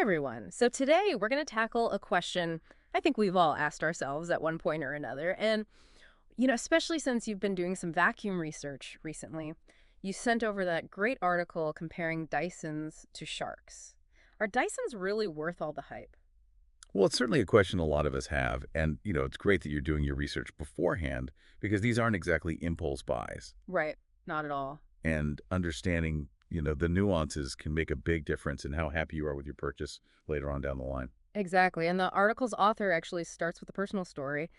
everyone. So today we're going to tackle a question I think we've all asked ourselves at one point or another. And, especially since you've been doing some vacuum research recently, you sent over that great article comparing Dysons to Sharks. Are Dysons really worth all the hype? Well, it's certainly a question a lot of us have. And, it's great that you're doing your research beforehand because these aren't exactly impulse buys. Right. Not at all. And understanding, the nuances can make a big difference in how happy you are with your purchase later on down the line. Exactly. And the article's author actually starts with a personal story.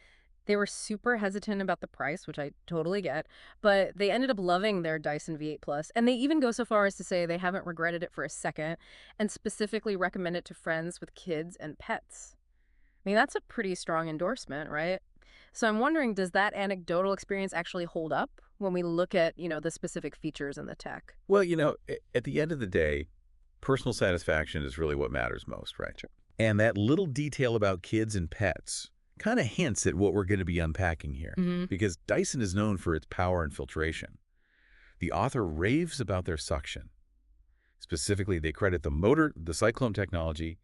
They were super hesitant about the price, which I totally get, but they ended up loving their Dyson V8 Plus, and they even go so far as to say they haven't regretted it for a second, and specifically recommend it to friends with kids and pets. I mean, that's a pretty strong endorsement, right? So I'm wondering, does that anecdotal experience actually hold up when we look at, the specific features in the tech? Well, at the end of the day, personal satisfaction is really what matters most, right? Sure. And that little detail about kids and pets kind of hints at what we're going to be unpacking here, Hmm. because Dyson is known for its power and filtration. The author raves about their suction. Specifically, they credit the motor, the cyclone technology,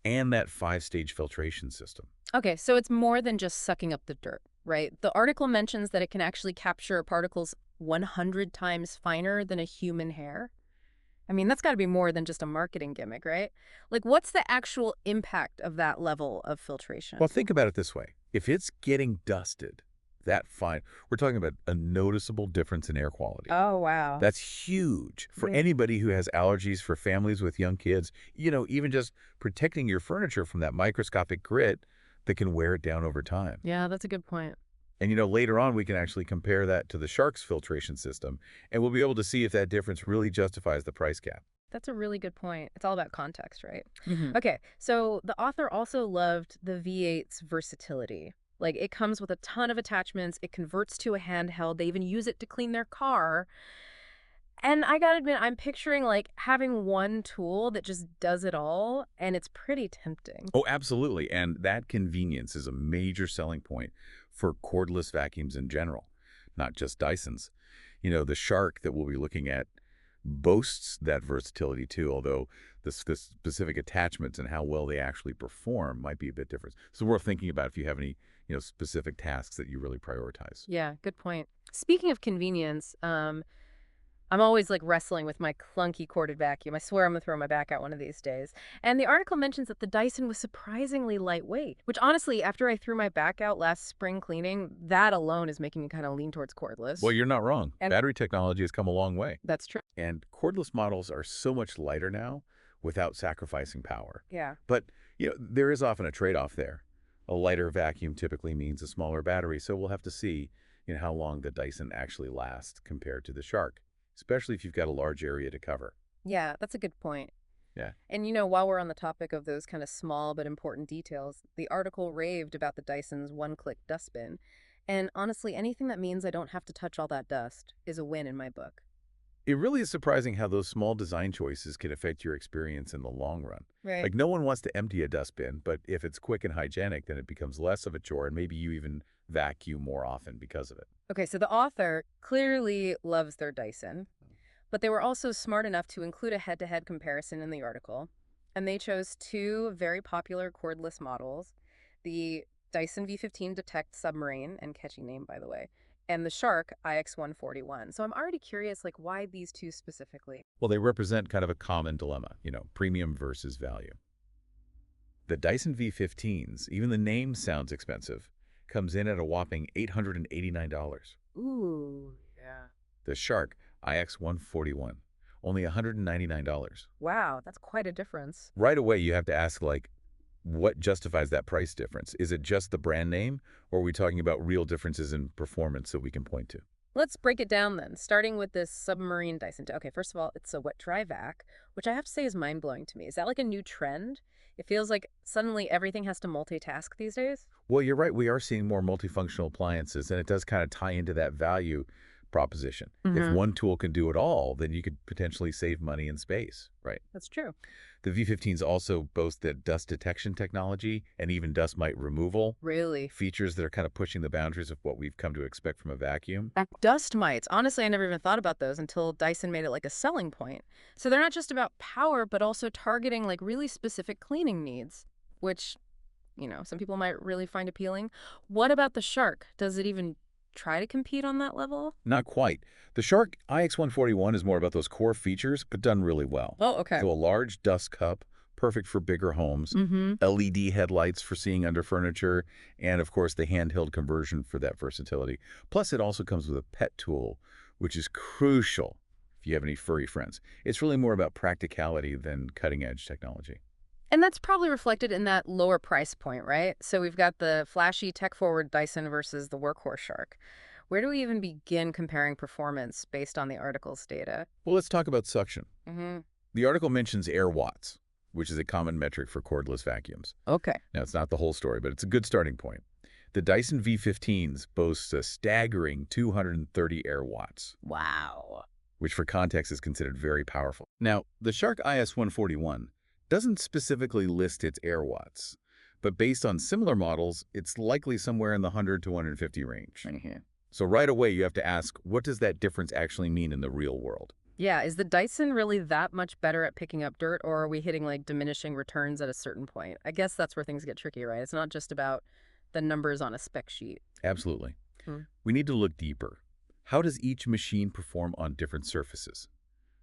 and that five-stage filtration system. Okay, so it's more than just sucking up the dirt, right? The article mentions that it can actually capture particles 100 times finer than a human hair. I mean, that's got to be more than just a marketing gimmick, right? Like, what's the actual impact of that level of filtration? Well, think about it this way. If it's getting dusted that fine, we're talking about a noticeable difference in air quality. Oh, wow. That's huge for Yeah. anybody who has allergies, for families with young kids. Even just protecting your furniture from that microscopic grit that can wear it down over time. Yeah, that's a good point. And, later on, we can actually compare that to the Shark's filtration system, and we'll be able to see if that difference really justifies the price gap. That's a really good point. It's all about context, right? Hmm. Okay, so the author also loved the V8's versatility. Like, it comes with a ton of attachments, it converts to a handheld, they even use it to clean their car. And I gotta admit, I'm picturing like having one tool that just does it all, and it's pretty tempting. Oh, absolutely. And that convenience is a major selling point for cordless vacuums in general, not just Dyson's. The Shark that we'll be looking at boasts that versatility too, although the specific attachments and how well they actually perform might be a bit different. So worth thinking about if you have any, specific tasks that you really prioritize. Yeah, good point. Speaking of convenience, I'm always like wrestling with my clunky corded vacuum. I swear I'm gonna throw my back out one of these days. And the article mentions that the Dyson was surprisingly lightweight, which honestly, after I threw my back out last spring cleaning, that alone is making me kind of lean towards Well, cordless. you're not wrong. And Battery technology has come a long way. that's true. And cordless models are so much lighter now without sacrificing power. Yeah. But, there is often a trade-off there. A lighter vacuum typically means a smaller battery, so we'll have to see, how long the Dyson actually lasts compared to the Shark, especially if you've got a large area to cover. Yeah, that's a good point. Yeah. And while we're on the topic of those kind of small but important details, the article raved about the Dyson's one-click dustbin. And honestly, anything that means I don't have to touch all that dust is a win in my book. It really is surprising how those small design choices can affect your experience in the long run. Right. Like, no one wants to empty a dustbin, but if it's quick and hygienic, then it becomes less of a chore, and maybe you even vacuum more often because of it. Okay, so the author clearly loves their Dyson, but they were also smart enough to include a head-to-head comparison in the article. And they chose two very popular cordless models, the Dyson V15 Detect Submarine, and catchy name, by the way, and the Shark IX141. So I'm already curious, like, why these two specifically? Well, they represent kind of a common dilemma, premium versus value. The Dyson V15s, even the name sounds expensive, comes in at a whopping $889. Ooh, yeah. The Shark IX141, only $199. Wow, that's quite a difference. Right away, you have to ask, like, what justifies that price difference? Is it just the brand name, or are we talking about real differences in performance that we can point to? Let's break it down then, starting with this submarine Dyson. Okay, first of all, it's a wet dry vac, which I have to say is mind blowing to me. Is that like a new trend? It feels like suddenly everything has to multitask these days. Well, you're right. We are seeing more multifunctional appliances, and it does kind of tie into that value. proposition. If Hmm. one tool can do it all, then you could potentially save money and space, right? That's true. The V15s also boast the dust detection technology and even dust mite removal, Really. features that are kind of pushing the boundaries of what we've come to expect from a vacuum. Dust mites. Honestly, I never even thought about those until Dyson made it like a selling point. So they're not just about power, but also targeting like really specific cleaning needs, which, some people might really find appealing. What about the Shark? Does it even try to compete on that level? Not quite. The Shark IX141 is more about those core features, but done really well. Oh, okay. So a large dust cup, perfect for bigger homes, Mm-hmm. LED headlights for seeing under furniture, and of course the handheld conversion for that versatility. Plus it also comes with a pet tool, which is crucial if you have any furry friends. It's really more about practicality than cutting-edge technology. And that's probably reflected in that lower price point, right? So we've got the flashy tech-forward Dyson versus the workhorse Shark. Where do we even begin comparing performance based on the article's data? Well, let's talk about suction. Mm-hmm. The article mentions air watts, which is a common metric for cordless vacuums. Okay. Now, it's not the whole story, but it's a good starting point. The Dyson V15s boasts a staggering 230 air watts, Wow. which for context is considered very powerful. Now, the Shark IS-141 doesn't specifically list its air watts, but based on similar models, it's likely somewhere in the 100 to 150 range. Right here. So right away, you have to ask, what does that difference actually mean in the real world? Yeah, is the Dyson really that much better at picking up dirt, or are we hitting like diminishing returns at a certain point? I guess that's where things get tricky, right? It's not just about the numbers on a spec sheet. Absolutely. Hmm. We need to look deeper. How does each machine perform on different surfaces?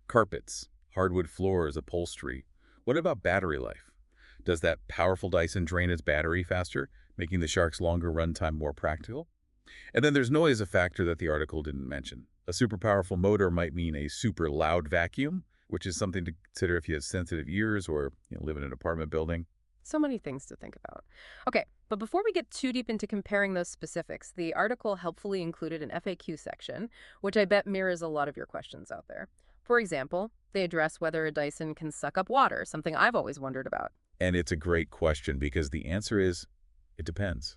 Carpets, hardwood floors, upholstery. What about battery life? Does that powerful Dyson drain its battery faster, making the Shark's longer runtime more practical? And then there's noise, a factor that the article didn't mention. A super powerful motor might mean a super loud vacuum, which is something to consider if you have sensitive ears or live in an apartment building. So many things to think about. Okay, but before we get too deep into comparing those specifics, the article helpfully included an FAQ section, which I bet mirrors a lot of your questions out there. For example, they address whether a Dyson can suck up water, something I've always wondered about. And it's a great question because the answer is, it depends.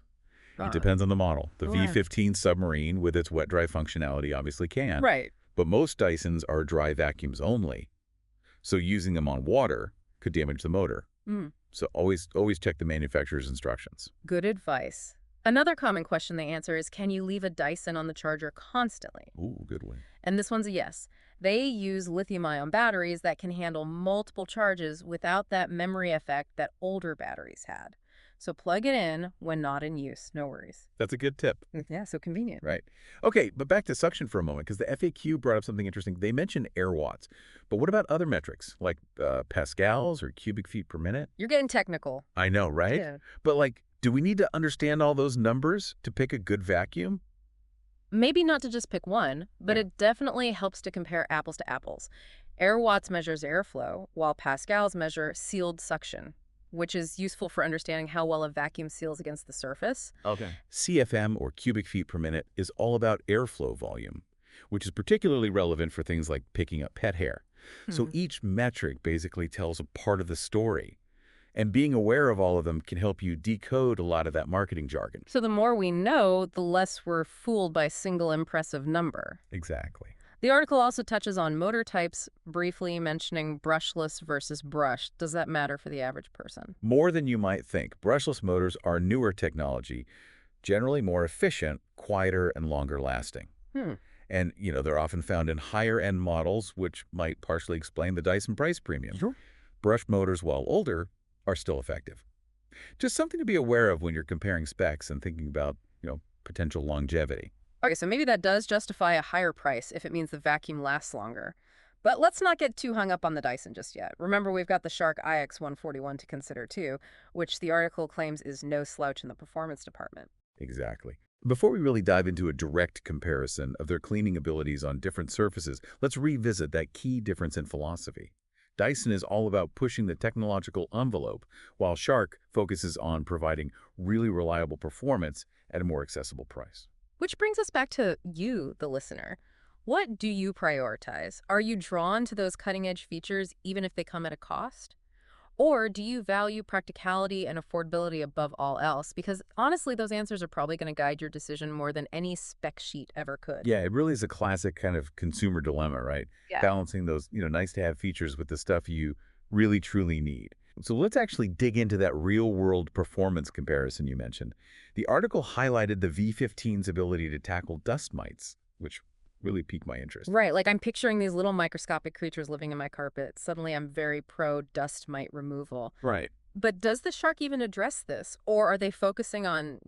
It Uh, depends on the model. The right. V15 Submarine, with its wet-dry functionality, obviously can. Right. But most Dysons are dry vacuums only, so using them on water could damage the motor. Mm. So always check the manufacturer's instructions. Good advice. Another common question they answer is, can you leave a Dyson on the charger constantly? Ooh, good one. And this one's a yes. They use lithium-ion batteries that can handle multiple charges without that memory effect that older batteries had. So plug it in when not in use. No worries. That's a good tip. Yeah, so convenient. Right. Okay, but back to suction for a moment, because the FAQ brought up something interesting. They mentioned air watts. But what about other metrics, like pascals or cubic feet per minute? You're getting technical. I know, right? Yeah. But, do we need to understand all those numbers to pick a good vacuum? Maybe not to just pick one, but Yeah. it definitely helps to compare apples to apples. Air watts measures airflow, while pascals measure sealed suction, which is useful for understanding how well a vacuum seals against the surface. Okay. CFM, or cubic feet per minute, is all about airflow volume, which is particularly relevant for things like picking up pet hair. So Hmm. each metric basically tells a part of the story. And being aware of all of them can help you decode a lot of that marketing jargon. So the more we know, the less we're fooled by a single impressive number. Exactly. The article also touches on motor types, briefly mentioning brushless versus brushed. Does that matter for the average person? More than you might think, brushless motors are newer technology, generally more efficient, quieter, and longer lasting. Hmm. And, they're often found in higher-end models, which might partially explain the Dyson price premium. Sure. Brushed motors, while older, are still effective. Just something to be aware of when you're comparing specs and thinking about, potential longevity. Okay, so maybe that does justify a higher price if it means the vacuum lasts longer. But let's not get too hung up on the Dyson just yet. Remember, we've got the Shark IX141 to consider too, which the article claims is no slouch in the performance department. Exactly. Before we really dive into a direct comparison of their cleaning abilities on different surfaces, let's revisit that key difference in philosophy. Dyson is all about pushing the technological envelope, while Shark focuses on providing really reliable performance at a more accessible price. Which brings us back to you, the listener. What do you prioritize? Are you drawn to those cutting-edge features even if they come at a cost? Or do you value practicality and affordability above all else? Because honestly, those answers are probably going to guide your decision more than any spec sheet ever could. Yeah, it really is a classic kind of consumer dilemma, right? Yeah. Balancing those, nice to have features with the stuff you really truly need. So let's actually dig into that real world performance comparison you mentioned. The article highlighted the V15's ability to tackle dust mites, which really piqued my interest. Right, like I'm picturing these little microscopic creatures living in my carpet. Suddenly I'm very pro dust mite removal. Right. But does the shark even address this? Or are they focusing on,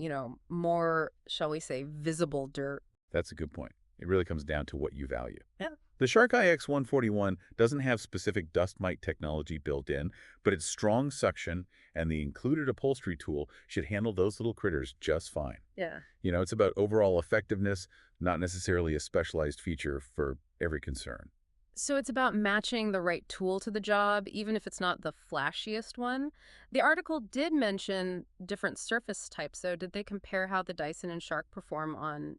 more, shall we say, visible dirt? That's a good point. It really comes down to what you value. Yeah. The Shark IX141 doesn't have specific dust mite technology built in, but its strong suction and the included upholstery tool should handle those little critters just fine. Yeah. It's about overall effectiveness, not necessarily a specialized feature for every concern. So it's about matching the right tool to the job, even if it's not the flashiest one. The article did mention different surface types. So did they compare how the Dyson and Shark perform on,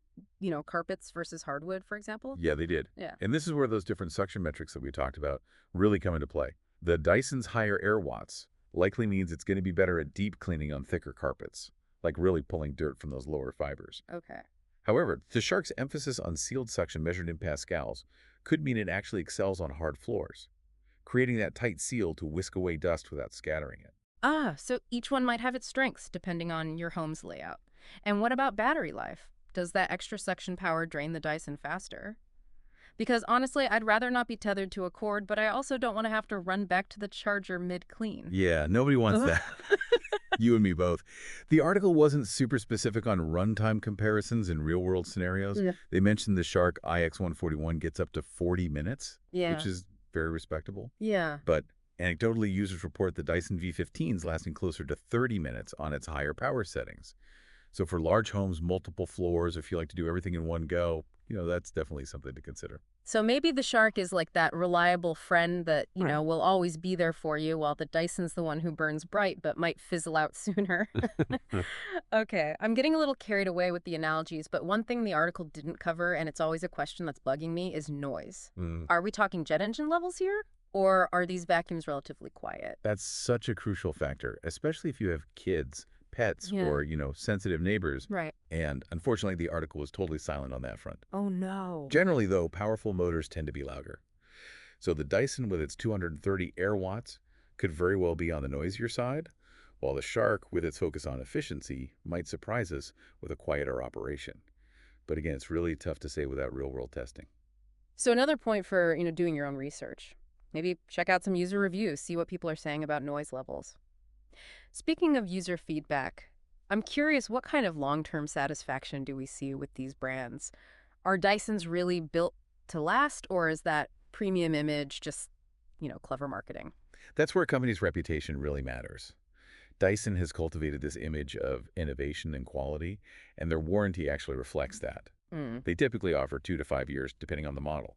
carpets versus hardwood, for example? Yeah, they did. Yeah. And this is where those different suction metrics that we talked about really come into play. The Dyson's higher air watts likely means it's going to be better at deep cleaning on thicker carpets, like really pulling dirt from those lower fibers. Okay. However, the Shark's emphasis on sealed suction measured in pascals could mean it actually excels on hard floors, creating that tight seal to whisk away dust without scattering it. Ah, so each one might have its strengths depending on your home's layout. And what about battery life? Does that extra suction power drain the Dyson faster? Because honestly, I'd rather not be tethered to a cord, but I also don't want to have to run back to the charger mid-clean. Yeah, nobody wants Ugh. that. You and me both. The article wasn't super specific on runtime comparisons in real-world scenarios. Yeah. They mentioned the Shark IX141 gets up to 40 minutes, Yeah. which is very respectable. Yeah. But anecdotally, users report the Dyson V15s lasting closer to 30 minutes on its higher power settings. So for large homes, multiple floors, if you like to do everything in one go, that's definitely something to consider. So maybe the Shark is like that reliable friend that, Right. will always be there for you, while the Dyson's the one who burns bright but might fizzle out sooner. Okay, I'm getting a little carried away with the analogies, but one thing the article didn't cover, and it's always a question that's bugging me, is noise. Mm. Are we talking jet engine levels here? Or are these vacuums relatively quiet? That's such a crucial factor, especially if you have kids, pets, Yeah. or, sensitive neighbors. Right. And unfortunately, the article was totally silent on that front. Oh, no. Generally, though, powerful motors tend to be louder. So the Dyson with its 230 air watts could very well be on the noisier side, while the Shark, with its focus on efficiency, might surprise us with a quieter operation. But again, it's really tough to say without real-world testing. So another point for, doing your own research. Maybe check out some user reviews, see what people are saying about noise levels. Speaking of user feedback, I'm curious, what kind of long-term satisfaction do we see with these brands? Are Dysons really built to last, or is that premium image just, clever marketing? That's where a company's reputation really matters. Dyson has cultivated this image of innovation and quality, and their warranty actually reflects that. Mm. They typically offer 2 to 5 years, depending on the model.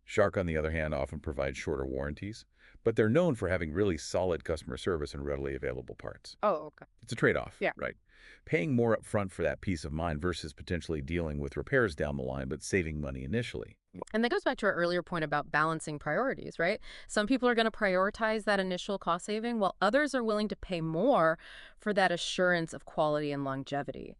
Shark, on the other hand, often provides shorter warranties, but they're known for having really solid customer service and readily available parts. Oh, okay. It's a trade-off, Yeah. right? Paying more upfront for that peace of mind versus potentially dealing with repairs down the line, but saving money initially. And that goes back to our earlier point about balancing priorities, right? Some people are going to prioritize that initial cost saving, while others are willing to pay more for that assurance of quality and longevity.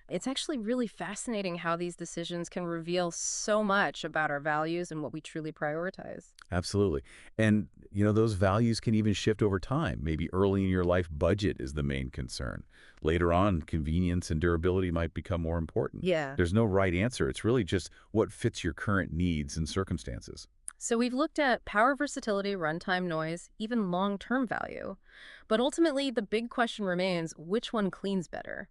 It's actually really fascinating how these decisions can reveal so much about our values and what we truly prioritize. Absolutely. And, those values can even shift over time. Maybe early in your life, budget is the main concern. Later on, convenience and durability might become more important. Yeah. There's no right answer. It's really just what fits your current needs and circumstances. So we've looked at power versatility, runtime noise, even long-term value. But ultimately, the big question remains, which one cleans better?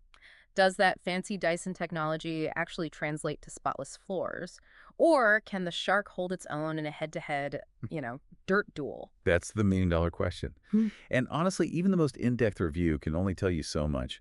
Does that fancy Dyson technology actually translate to spotless floors? Or can the Shark hold its own in a head-to-head, dirt duel? That's the million-dollar question. Hmm. And honestly, even the most in-depth review can only tell you so much.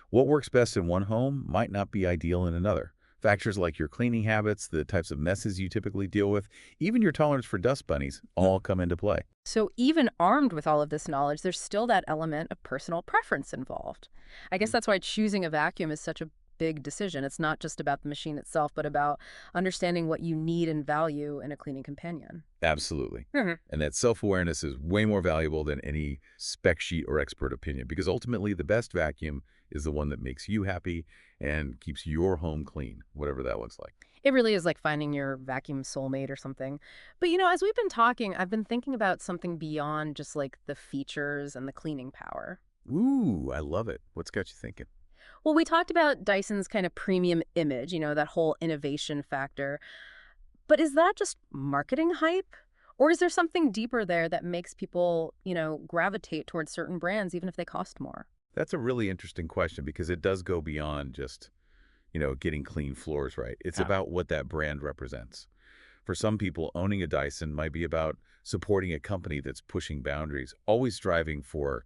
What works best in one home might not be ideal in another. Factors like your cleaning habits, the types of messes you typically deal with, even your tolerance for dust bunnies, all come into play. So even armed with all of this knowledge, there's still that element of personal preference involved. I guess that's why choosing a vacuum is such a big decision. It's not just about the machine itself, but about understanding what you need and value in a cleaning companion. Absolutely. Mhm. And that self-awareness is way more valuable than any spec sheet or expert opinion because ultimately the best vacuum is the one that makes you happy and keeps your home clean, whatever that looks like. It really is like finding your vacuum soulmate or something. But as we've been talking, I've been thinking about something beyond just like the features and the cleaning power. Ooh, I love it. What's got you thinking? Well, we talked about Dyson's kind of premium image, that whole innovation factor. But is that just marketing hype? Or is there something deeper there that makes people, gravitate towards certain brands even if they cost more? That's a really interesting question because it does go beyond just, getting clean floors right. It's Yeah. about what that brand represents. For some people, owning a Dyson might be about supporting a company that's pushing boundaries, always striving for,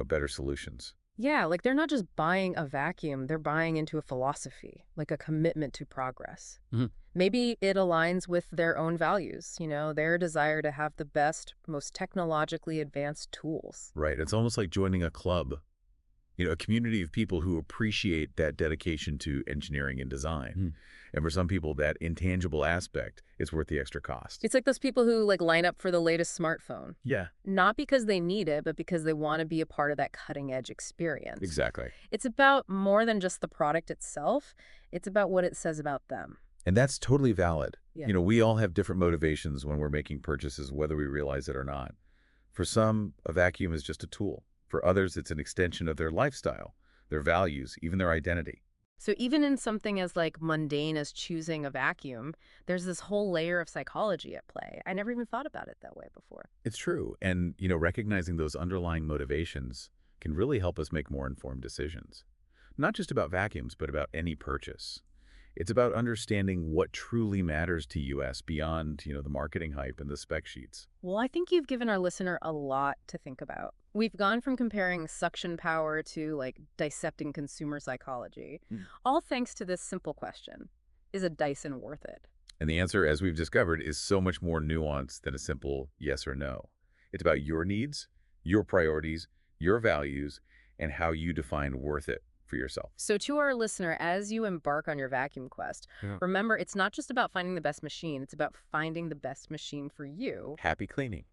better solutions. Yeah, like they're not just buying a vacuum, they're buying into a philosophy, like a commitment to progress. Mhm. Maybe it aligns with their own values, their desire to have the best, most technologically advanced tools. Right. It's almost like joining a club, a community of people who appreciate that dedication to engineering and design. And for some people, that intangible aspect is worth the extra cost. It's like those people who like line up for the latest smartphone, Yeah, not because they need it, but because they want to be a part of that cutting edge experience. exactly. It's about more than just the product itself. It's about what it says about them. And that's totally valid. Yeah. We all have different motivations when we're making purchases, whether we realize it or not. For some, a vacuum is just a tool. For others, it's an extension of their lifestyle, their values, even their identity. So even in something as like mundane as choosing a vacuum, there's this whole layer of psychology at play. I never even thought about it that way before. It's true. And, recognizing those underlying motivations can really help us make more informed decisions. Not just about vacuums, but about any purchase. It's about understanding what truly matters to us beyond, the marketing hype and the spec sheets. Well, I think you've given our listener a lot to think about. We've gone from comparing suction power to like dissecting consumer psychology, Mm. all thanks to this simple question. Is a Dyson worth it? And the answer, as we've discovered, is so much more nuanced than a simple yes or no. It's about your needs, your priorities, your values, and how you define worth it for yourself. So to our listener, as you embark on your vacuum quest, Yeah. remember it's not just about finding the best machine, it's about finding the best machine for you. Happy cleaning.